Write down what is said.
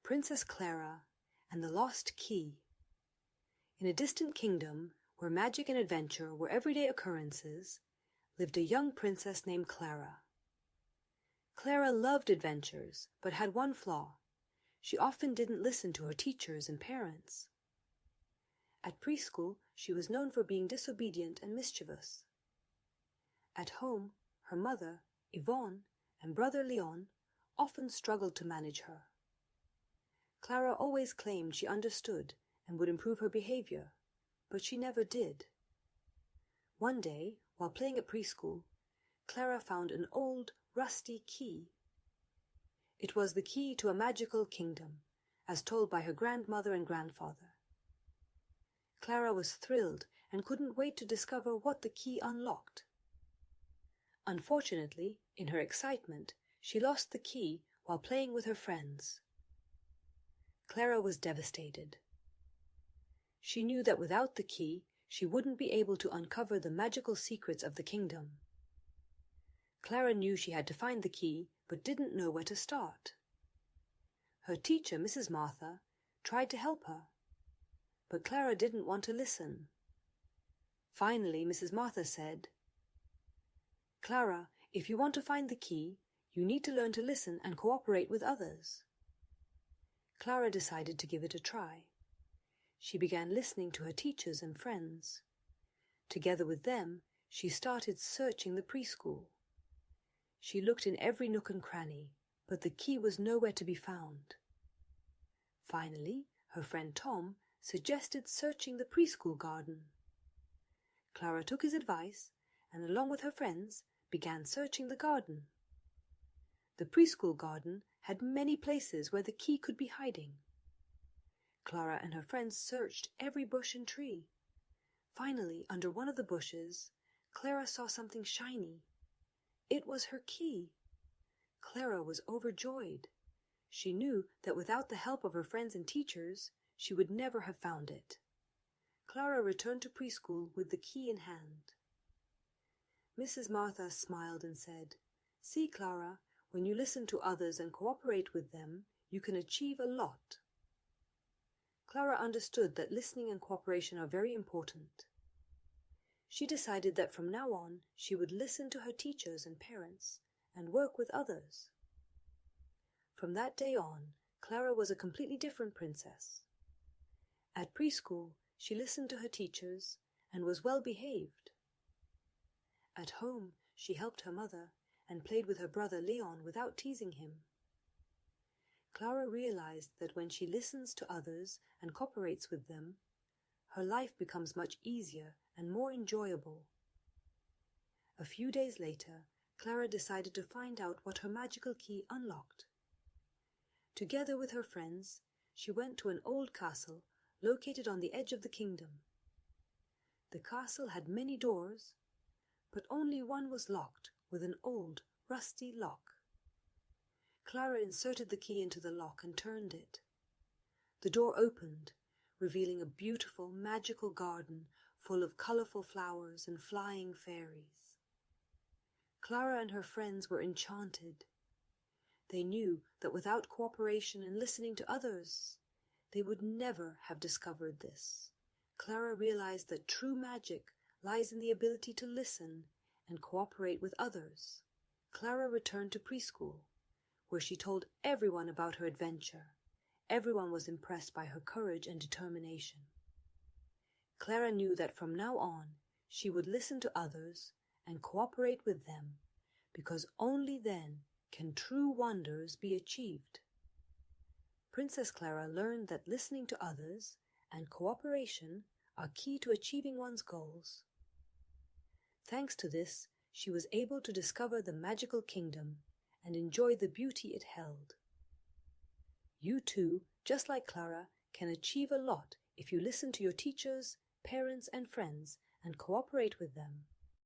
Princess Klara and the Lost Key. In a distant kingdom where magic and adventure were everyday occurrences, lived a young princess named Klara. Klara loved adventures, but had one flaw. She often didn't listen to her teachers and parents. At preschool, she was known for being disobedient and mischievous. At home, her mother, Yvonne, and brother Leon often struggled to manage her. Klara always claimed she understood and would improve her behavior, but she never did. One day, while playing at preschool, Klara found an old, rusty key. It was the key to a magical kingdom, as told by her grandmother and grandfather. Klara was thrilled and couldn't wait to discover what the key unlocked. Unfortunately, in her excitement, she lost the key while playing with her friends. Klara was devastated. She knew that without the key, she wouldn't be able to uncover the magical secrets of the kingdom. Klara knew she had to find the key, but didn't know where to start. Her teacher, Mrs. Martha, tried to help her, but Klara didn't want to listen. Finally, Mrs. Martha said, "Klara, if you want to find the key, you need to learn to listen and cooperate with others." Klara decided to give it a try. She began listening to her teachers and friends. Together with them, she started searching the preschool. She looked in every nook and cranny, but the key was nowhere to be found. Finally, her friend Tom suggested searching the preschool garden. Klara took his advice and, along with her friends, began searching the garden. The preschool garden had many places where the key could be hiding. Klara and her friends searched every bush and tree. Finally, under one of the bushes, Klara saw something shiny. It was her key. Klara was overjoyed. She knew that without the help of her friends and teachers, she would never have found it. Klara returned to preschool with the key in hand. Mrs. Martha smiled and said, "See, Klara, when you listen to others and cooperate with them, you can achieve a lot." Klara understood that listening and cooperation are very important. She decided that from now on she would listen to her teachers and parents and work with others. From that day on, Klara was a completely different princess. At preschool, she listened to her teachers and was well behaved. At home, she helped her mother and played with her brother Leon without teasing him. Klara realized that when she listens to others and cooperates with them, her life becomes much easier and more enjoyable. A few days later, Klara decided to find out what her magical key unlocked. Together with her friends, she went to an old castle located on the edge of the kingdom. The castle had many doors, but only one was locked with an old, rusty lock. Klara inserted the key into the lock and turned it. The door opened, revealing a beautiful, magical garden full of colorful flowers and flying fairies. Klara and her friends were enchanted. They knew that without cooperation and listening to others, they would never have discovered this. Klara realized that true magic lies in the ability to listen and cooperate with others. Klara returned to preschool, where she told everyone about her adventure. Everyone was impressed by her courage and determination. Klara knew that from now on she would listen to others and cooperate with them, because only then can true wonders be achieved. Princess Klara learned that listening to others and cooperation are key to achieving one's goals. Thanks to this, she was able to discover the magical kingdom and enjoy the beauty it held. You too, just like Klara, can achieve a lot if you listen to your teachers, parents, and friends and cooperate with them.